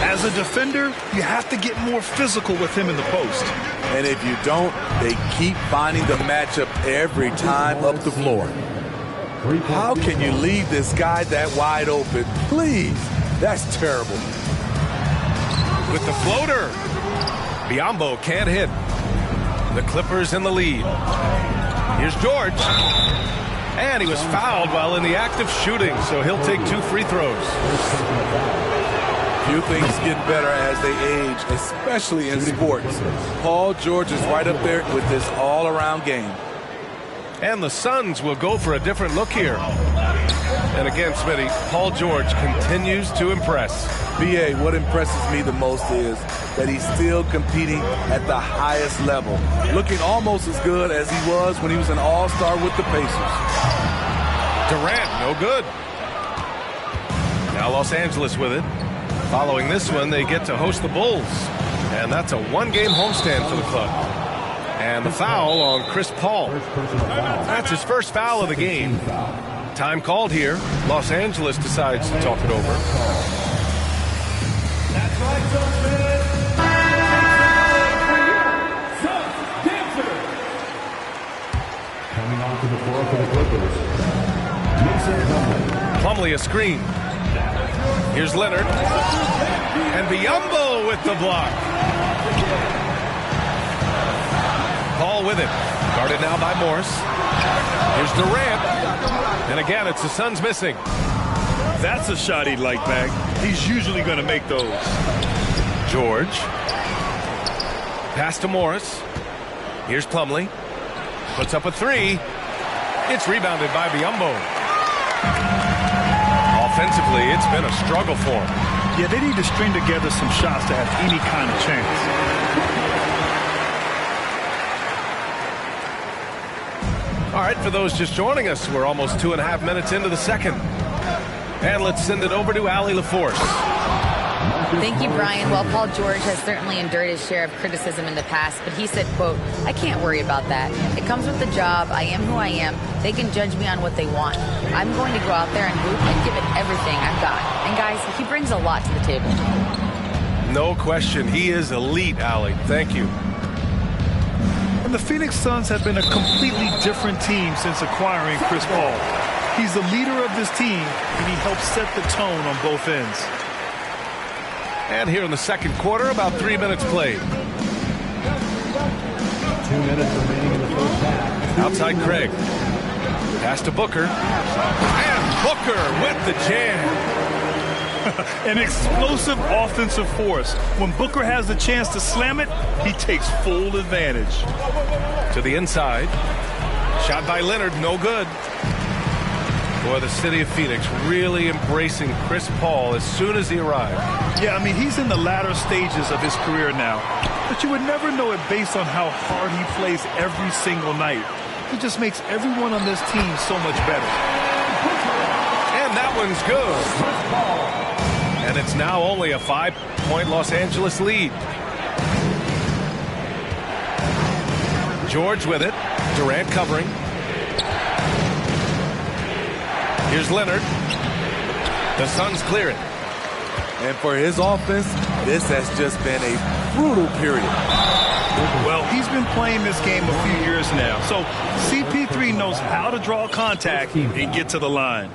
As a defender, you have to get more physical with him in the post. And if you don't, they keep finding the matchup every time up the floor. How can you leave this guy that wide open? Please. That's terrible. With the floater. Biyombo can't hit. The Clippers in the lead. Here's George. And he was fouled while in the act of shooting, so he'll take 2 free throws. Few things get better as they age, especially in sports. Paul George is right up there with this all-around game. And the Suns will go for a different look here. And again, Smitty, Paul George continues to impress. B.A., what impresses me the most is that he's still competing at the highest level, looking almost as good as he was when he was an all-star with the Pacers. Durant, no good. Now Los Angeles with it. Following this one, they get to host the Bulls. And that's a one-game homestand for the club. And the foul on Chris Paul. That's his first foul of the game. Time called here. Los Angeles decides to talk it over. That's right, Sunsman. Coming onto the floor for the Clippers. Plumlee a screen. Here's Leonard. And Biyombo with the block. Paul with it. Guarded now by Morris. Here's Durant. And again, it's the Suns missing. That's a shot he'd like back. He's usually going to make those. George. Pass to Morris. Here's Plumlee. Puts up a three. It's rebounded by Biyombo. Offensively, it's been a struggle for him. Yeah, they need to string together some shots to have any kind of chance. All right, for those just joining us, we're almost 2.5 minutes into the second. And let's send it over to Allie LaForce. Thank you, Brian. Well, Paul George has certainly endured his share of criticism in the past, but he said, quote, I can't worry about that. It comes with the job. I am who I am. They can judge me on what they want. I'm going to go out there and hoop and give it everything I've got. And guys, he brings a lot to the table. No question. He is elite, Allie. Thank you. And the Phoenix Suns have been a completely different team since acquiring Chris Paul. He's the leader of this team, and he helps set the tone on both ends. And here in the second quarter, about 3 minutes played. 2 minutes remaining in the first half. Outside Craig. Pass to Booker. And Booker with the jam. An explosive offensive force. When Booker has the chance to slam it, he takes full advantage. To the inside. Shot by Leonard, no good. Boy, the city of Phoenix really embracing Chris Paul as soon as he arrived. Yeah, I mean, he's in the latter stages of his career now. But you would never know it based on how hard he plays every single night. He just makes everyone on this team so much better. And that one's good. And it's now only a 5-point Los Angeles lead. George with it. Durant covering. Here's Leonard. The Suns clear it. And for his offense, this has just been a brutal period. Well, he's been playing this game a few years now, so CP3 knows how to draw contact and get to the line.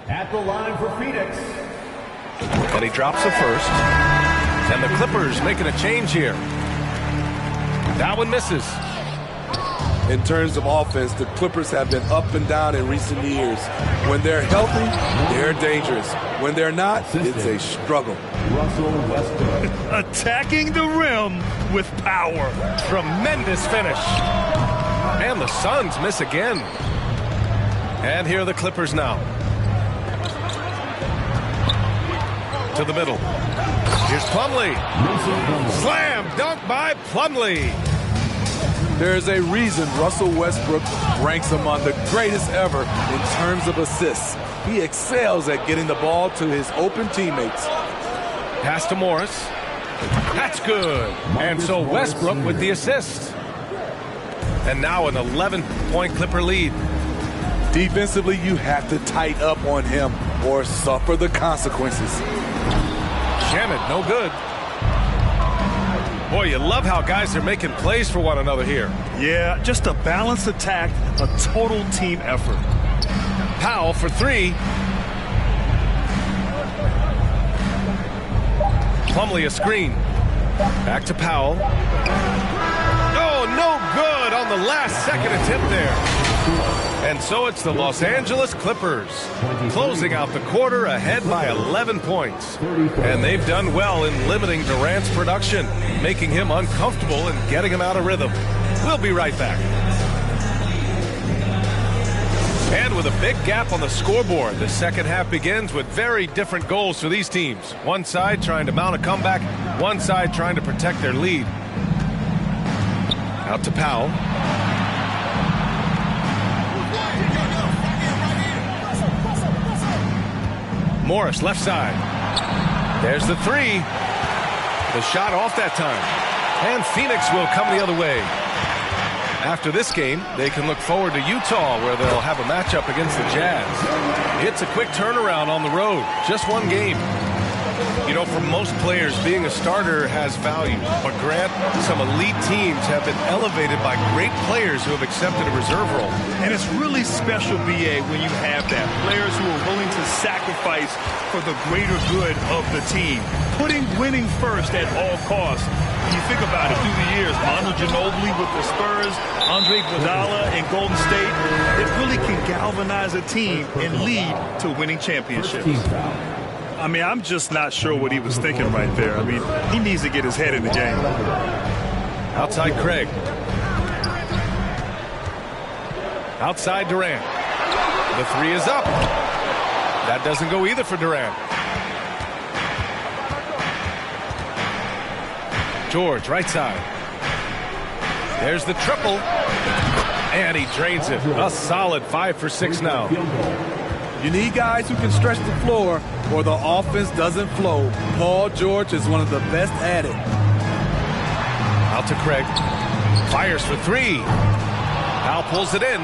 At the line for Phoenix. And he drops the first. And the Clippers making a change here. That one misses. In terms of offense, the Clippers have been up and down in recent years. When they're healthy, they're dangerous. When they're not, it's a struggle. Russell Westbrook. Attacking the rim with power. Tremendous finish. And the Suns miss again. And here are the Clippers now. To the middle. Here's Plumlee. Slam dunk by Plumlee. There's a reason Russell Westbrook ranks among the greatest ever in terms of assists. He excels at getting the ball to his open teammates. Pass to Morris. That's good. And so Westbrook with the assist. And now an 11-point Clipper lead. Defensively, you have to tighten up on him or suffer the consequences. Shamet, no good. Boy, you love how guys are making plays for one another here. Yeah, just a balanced attack, a total team effort. Powell for three. Plumlee a screen. Back to Powell. Oh, no good on the last second attempt there. And so it's the Los Angeles Clippers closing out the quarter ahead by 11 points. And they've done well in limiting Durant's production, making him uncomfortable and getting him out of rhythm. We'll be right back. And with a big gap on the scoreboard, the second half begins with very different goals for these teams. One side trying to mount a comeback, one side trying to protect their lead. Out to Powell. Morris, left side. There's the three. The shot off that time. And Phoenix will come the other way. After this game, they can look forward to Utah, where they'll have a matchup against the Jazz. It's a quick turnaround on the road. Just one game. You know, for most players, being a starter has value. But Grant, some elite teams have been elevated by great players who have accepted a reserve role. And it's really special, B.A., when you have that. Players who are willing to sacrifice for the greater good of the team. Putting winning first at all costs. When you think about it, through the years, Manu Ginobili with the Spurs, Andre Iguodala in Golden State, it really can galvanize a team and lead to winning championships. I mean, I'm just not sure what he was thinking right there. I mean, he needs to get his head in the game. Outside Craig. Outside Durant. The three is up. That doesn't go either for Durant. George, right side. There's the triple. And he drains it. A solid 5 for 6 now. You need guys who can stretch the floor or the offense doesn't flow. Paul George is one of the best at it. Out to Craig. Fires for three. Powell pulls it in.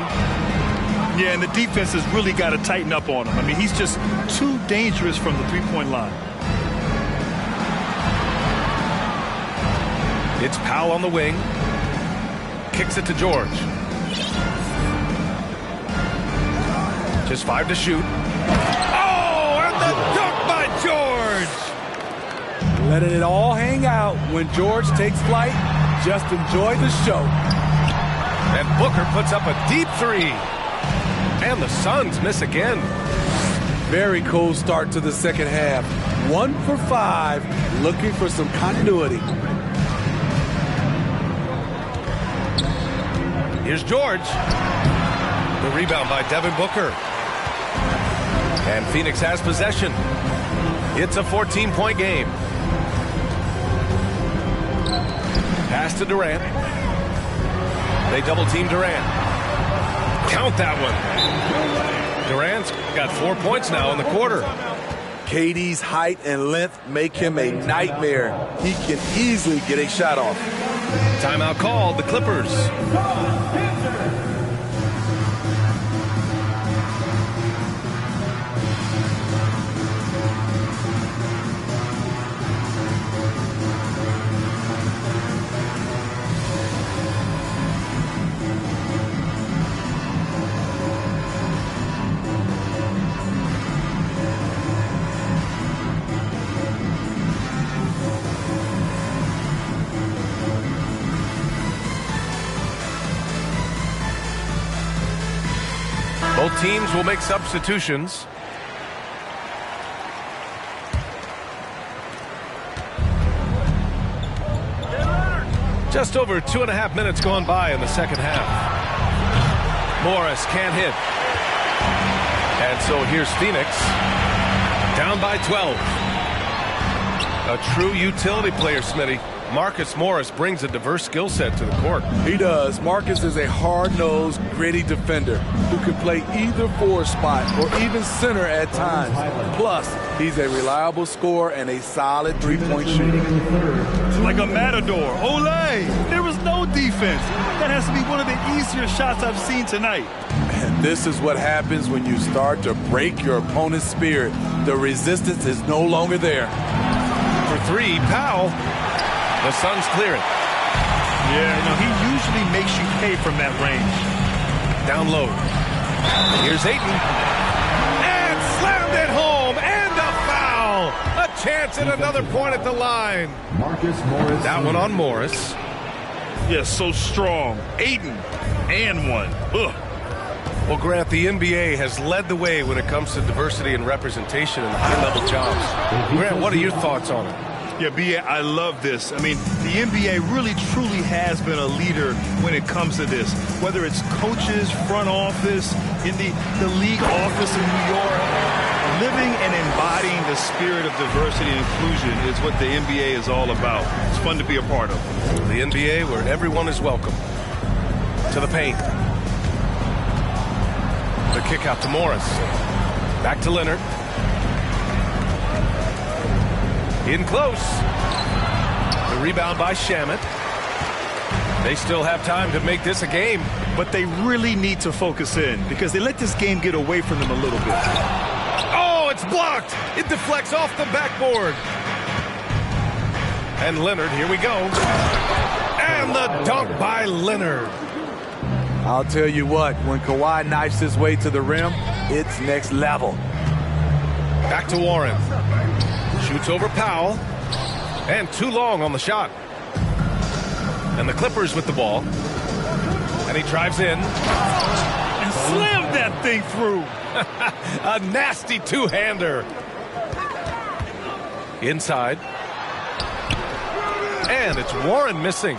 Yeah, and the defense has really got to tighten up on him. I mean, he's just too dangerous from the three-point line. It's Powell on the wing. Kicks it to George. Just 5 to shoot. Oh, and the dunk by George! Letting it all hang out when George takes flight. Just enjoy the show. And Booker puts up a deep three. And the Suns miss again. Very cold start to the second half. 1 for 5, looking for some continuity. Here's George. The rebound by Devin Booker. And Phoenix has possession. It's a 14-point game. Pass to Durant. They double-team Durant. Count that one. Durant's got 4 points now in the quarter. KD's height and length make him a nightmare. He can easily get a shot off. Timeout called, the Clippers. Both teams will make substitutions. Just over 2.5 minutes gone by in the second half. Morris can't hit. And so here's Phoenix. Down by 12. A true utility player, Smitty. Marcus Morris brings a diverse skill set to the court. He does. Marcus is a hard-nosed, gritty defender who can play either forward spot or even center at times. Plus, he's a reliable scorer and a solid three-point shooter. Like a matador. Olay! There was no defense. That has to be one of the easier shots I've seen tonight. And this is what happens when you start to break your opponent's spirit. The resistance is no longer there. For three, Powell. The Suns clear it. Yeah, he usually makes you pay from that range. Down low. Here's Ayton. And slammed it home. And a foul. A chance at another point at the line. Marcus Morris. That one on Morris. Yeah, so strong. Ayton and one. Ugh. Well, Grant, the NBA has led the way when it comes to diversity and representation in high-level jobs. Grant, what are your thoughts on it? Yeah, B.A., I love this. I mean, the NBA really, truly has been a leader when it comes to this. Whether it's coaches, front office, in the league office in New York, living and embodying the spirit of diversity and inclusion is what the NBA is all about. It's fun to be a part of. The NBA where everyone is welcome. To the paint. The kick out to Morris. Back to Leonard. In close. The rebound by Shamet. They still have time to make this a game. But they really need to focus in because they let this game get away from them a little bit. Oh, it's blocked. It deflects off the backboard. And Leonard, here we go. And the dunk by Leonard. I'll tell you what, when Kawhi knifes his way to the rim, it's next level. Back to Warren. Shoots over Powell. And too long on the shot. And the Clippers with the ball. And he drives in. And slammed that thing through. A nasty two-hander. Inside. And it's Warren missing.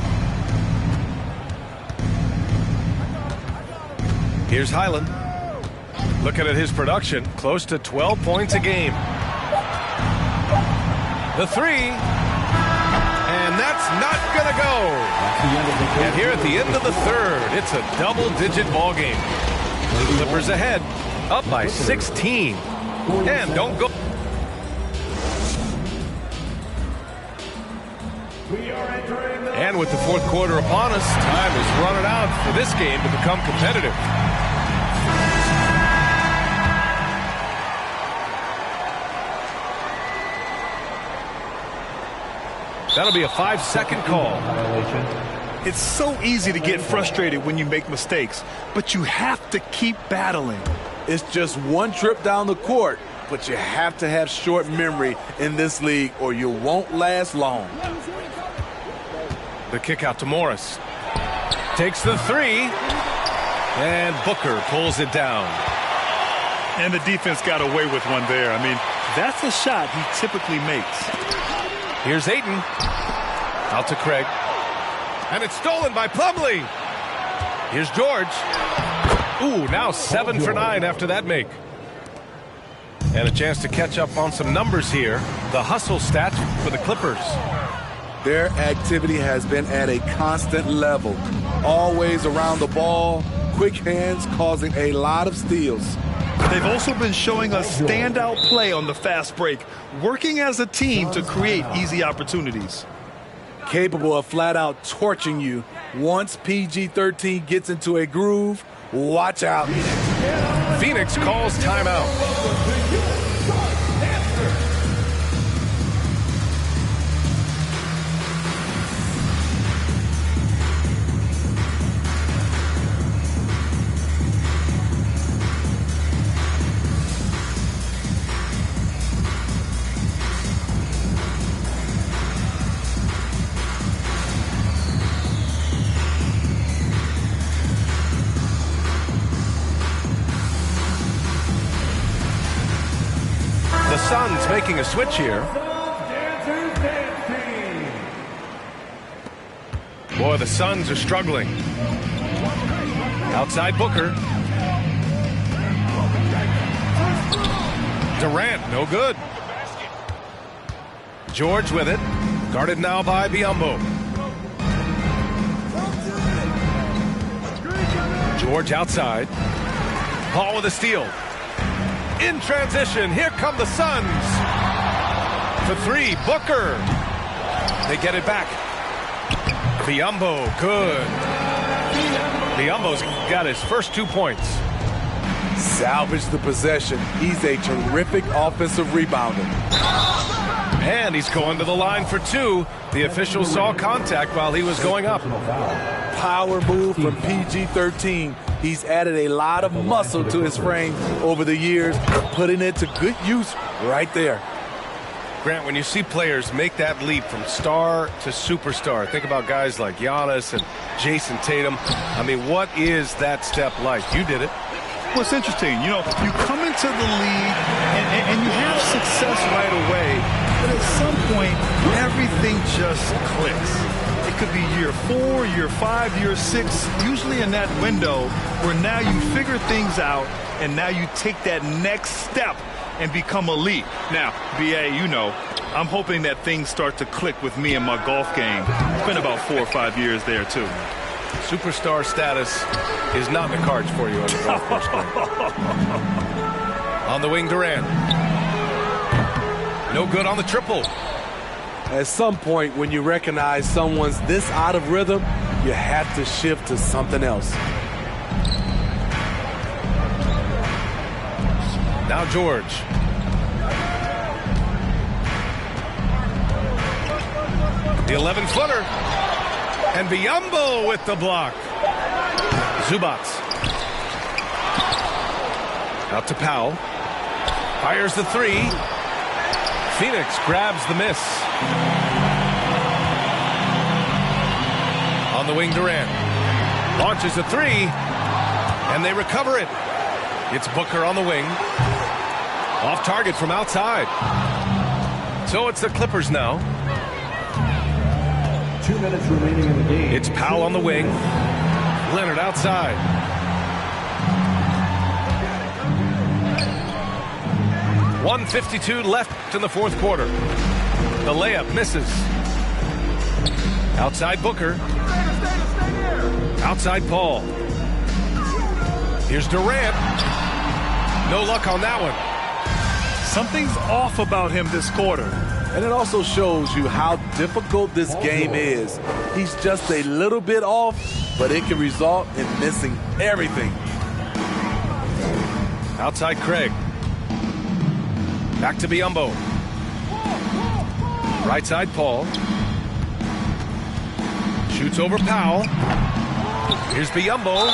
Here's Highland. Looking at his production, close to 12 points a game. The three. And that's not going to go. And here at the end of the third, it's a double-digit ball game. Clippers ahead, up by 16. And don't go. And with the fourth quarter upon us, time is running out for this game to become competitive. That'll be a 5-second call. It's so easy to get frustrated when you make mistakes, but you have to keep battling. It's just one trip down the court, but you have to have short memory in this league or you won't last long. The kick out to Morris. Takes the three. And Booker pulls it down. And the defense got away with one there. I mean, that's a shot he typically makes. Here's Ayton. Out to Craig. And it's stolen by Plumlee. Here's George. Ooh, now 7 for 9 after that make. And a chance to catch up on some numbers here. The hustle stats for the Clippers. Their activity has been at a constant level. Always around the ball, quick hands causing a lot of steals. They've also been showing us standout play on the fast break, working as a team to create easy opportunities. Capable of flat out torching you. Once PG-13 gets into a groove, watch out. Phoenix calls timeout. Suns making a switch here. Boy, the Suns are struggling. Outside Booker. Durant, no good. George with it. Guarded now by Biyombo. George outside. Paul with a steal. In transition, here come the Suns. For three, Booker. They get it back. Biyombo, good. Biyombo's got his first 2 points. Salvage the possession. He's a terrific offensive rebounder. And he's going to the line for two. The official saw contact while he was going up. Power move from PG-13. He's added a lot of muscle to his frame over the years, putting it to good use right there. Grant, when you see players make that leap from star to superstar, think about guys like Giannis and Jason Tatum. I mean, what is that step like? You did it. what's interesting, you come into the league and you have success right away, but at some point, everything just clicks. It could be year 4, year 5, year 6, usually in that window where now you figure things out and now you take that next step and become elite. Now, BA, I'm hoping that things start to click with me and my golf game. It's been about 4 or 5 years there, too. Superstar status is not in the cards for you on the golf course. On the wing, Durant. No good on the triple. At some point, when you recognize someone's this out of rhythm, you have to shift to something else. Now George. The 11-footer. And Biyombo with the block. Zubats. Out to Powell. Fires the 3. Phoenix grabs the miss. On the wing, Durant. Launches a 3. And they recover it. It's Booker on the wing. Off target from outside. So it's the Clippers now. 2 minutes remaining in the game. It's Powell on the wing. Leonard outside. .152 left in the fourth quarter. The layup misses. Outside Booker. Outside Paul. Here's Durant. No luck on that one. Something's off about him this quarter. And it also shows you how difficult this game is. He's just a little bit off, but it can result in missing everything. Outside Craig. Back to Biyombo. Right side Paul. Shoots over Powell. Here's Biyombo.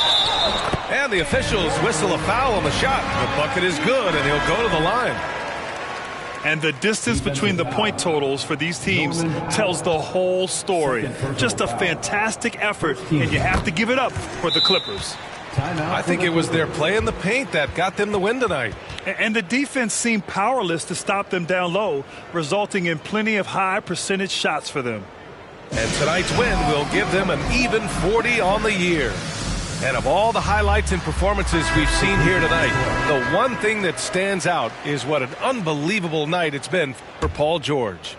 And the officials whistle a foul on the shot. The bucket is good, and he'll go to the line. And the distance between the point totals for these teams tells the whole story. Just a fantastic effort, and you have to give it up for the Clippers. I think it was their play in the paint that got them the win tonight. And the defense seemed powerless to stop them down low, resulting in plenty of high percentage shots for them. And tonight's win will give them an even 40 on the year. And of all the highlights and performances we've seen here tonight, the one thing that stands out is what an unbelievable night it's been for Paul George.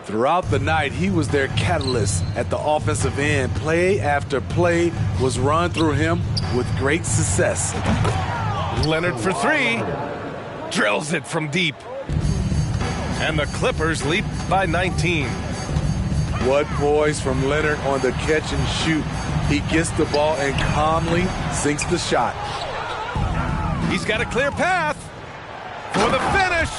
Throughout the night, he was their catalyst at the offensive end. Play after play was run through him with great success. Leonard for 3. Drills it from deep. And the Clippers lead by 19. What poise from Leonard on the catch and shoot. He gets the ball and calmly sinks the shot. He's got a clear path for the finish.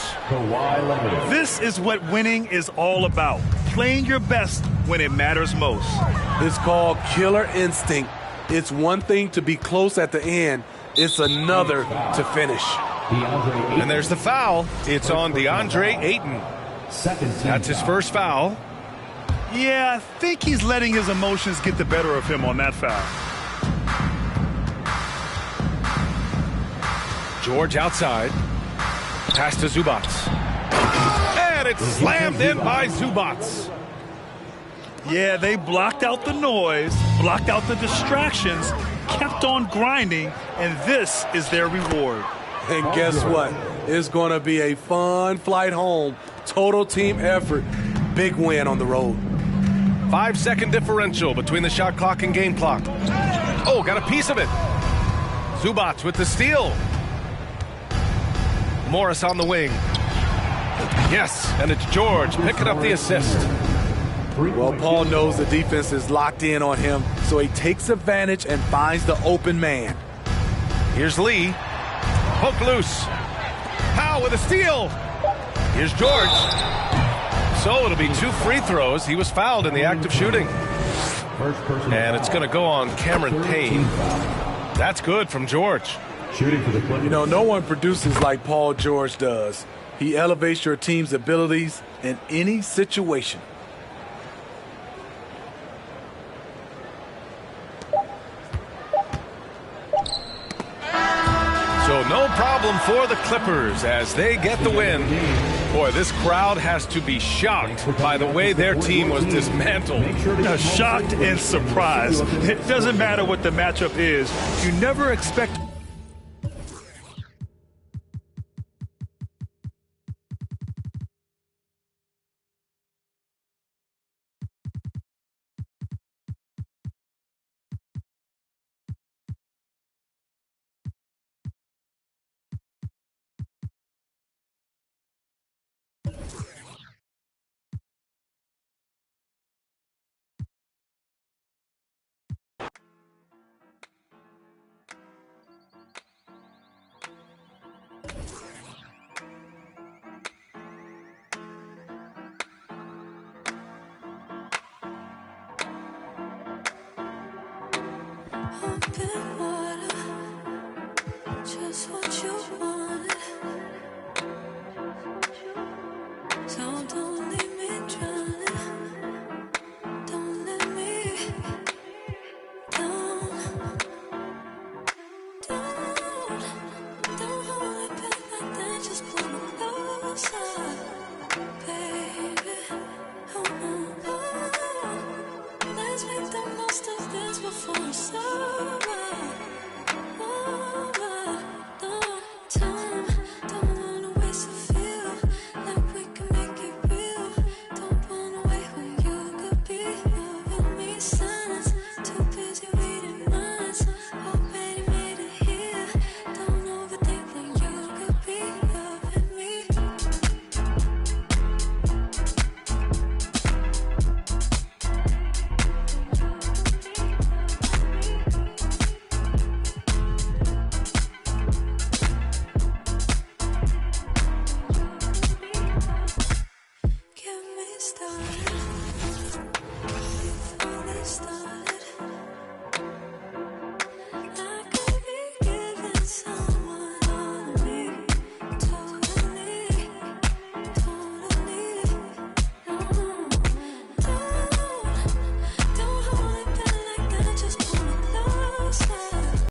This is what winning is all about. Playing your best when it matters most. It's called killer instinct. It's one thing to be close at the end. It's another to finish. And there's the foul. It's on DeAndre Ayton. That's his first foul. Yeah, I think he's letting his emotions get the better of him on that foul. George outside. Pass to Zubats. And it's slammed in by Zubats. Yeah, they blocked out the noise, blocked out the distractions, kept on grinding, and this is their reward. And guess what? It's going to be a fun flight home. Total team effort. Big win on the road. 5-second differential between the shot clock and game clock. Oh, got a piece of it. Zubats with the steal. Morris on the wing. Yes, and it's George picking up the assist. Well, Paul knows the defense is locked in on him, so he takes advantage and finds the open man. Here's Lee. Poke loose. Powell with a steal. Here's George. So it'll be 2 free throws. He was fouled in the act of shooting. And it's going to go on Cameron Payne. That's good from George. You know, no one produces like Paul George does. He elevates your team's abilities in any situation. No problem for the Clippers as they get the win. Boy, this crowd has to be shocked by the way their team was dismantled. Shocked and surprised. It doesn't matter what the matchup is. You never expect. Just what you wanted. So don't leave me drowning. Don't let me down. Don't hold it back like that. Just pull me closer, baby. Let's make the most of this before it's over. Stop.